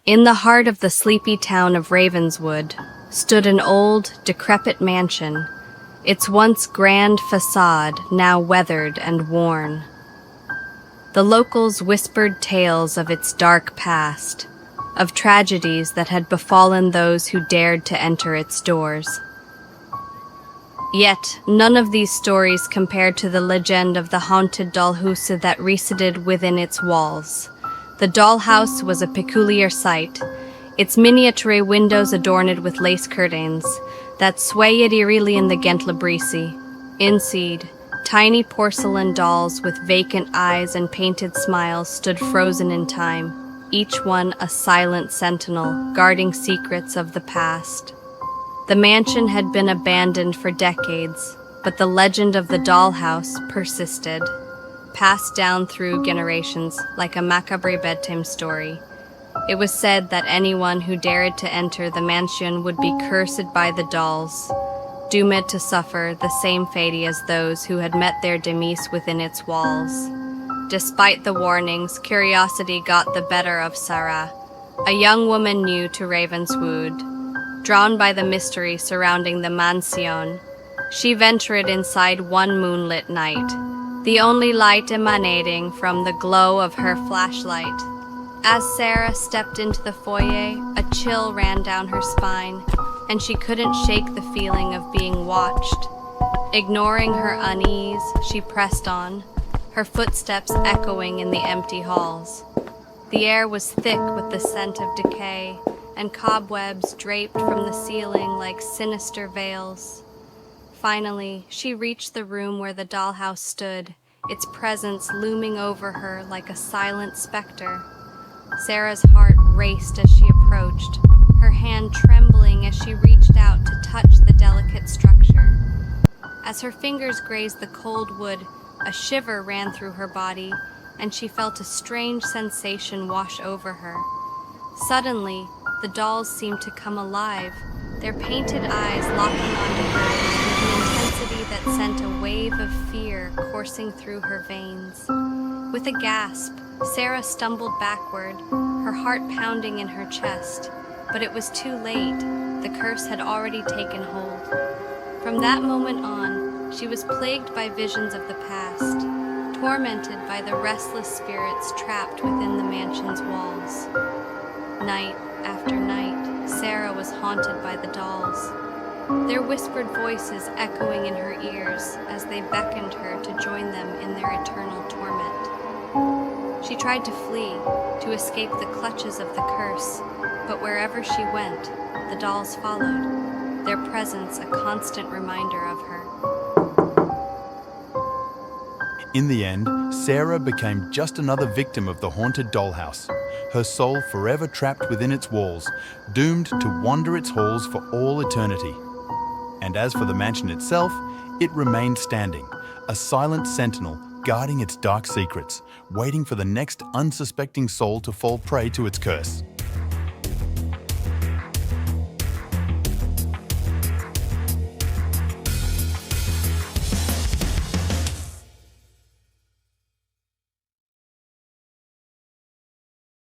In the heart of the sleepy town of Ravenswood stood an old, decrepit mansion, its once grand facade now weathered and worn. The locals whispered tales of its dark past, of tragedies that had befallen those who dared to enter its doors. Yet, none of these stories compared to the legend of the haunted dollhouse that resided within its walls. The dollhouse was a peculiar sight, its miniature windows adorned with lace curtains that swayed eerily in the gentle breeze. Inside, tiny porcelain dolls with vacant eyes and painted smiles stood frozen in time, each one a silent sentinel guarding secrets of the past. The mansion had been abandoned for decades, but the legend of the dollhouse persisted, passed down through generations like a macabre bedtime story. It was said that anyone who dared to enter the mansion would be cursed by the dolls, doomed to suffer the same fate as those who had met their demise within its walls. Despite the warnings, curiosity got the better of Sarah, a young woman new to Ravenswood. Drawn by the mystery surrounding the mansion, she ventured inside one moonlit night, the only light emanating from the glow of her flashlight. As Sarah stepped into the foyer, a chill ran down her spine, and she couldn't shake the feeling of being watched. Ignoring her unease, she pressed on, her footsteps echoing in the empty halls. The air was thick with the scent of decay, and cobwebs draped from the ceiling like sinister veils. Finally, she reached the room where the dollhouse stood, its presence looming over her like a silent specter. Sarah's heart raced as she approached, her hand trembling as she reached out to touch the delicate structure. As her fingers grazed the cold wood, a shiver ran through her body, and she felt a strange sensation wash over her. Suddenly, the dolls seemed to come alive, their painted eyes locking onto hers with an intensity that sent a wave of fear coursing through her veins. With a gasp, Sarah stumbled backward, her heart pounding in her chest. But it was too late. The curse had already taken hold. From that moment on, she was plagued by visions of the past, tormented by the restless spirits trapped within the mansion's walls. Night after night, Sarah was haunted by the dolls, their whispered voices echoing in her ears as they beckoned her to join them in their eternal torment. She tried to flee, to escape the clutches of the curse, but wherever she went, the dolls followed, their presence a constant reminder of her. In the end, Sarah became just another victim of the haunted dollhouse, her soul forever trapped within its walls, doomed to wander its halls for all eternity. And as for the mansion itself, it remained standing, a silent sentinel guarding its dark secrets, waiting for the next unsuspecting soul to fall prey to its curse.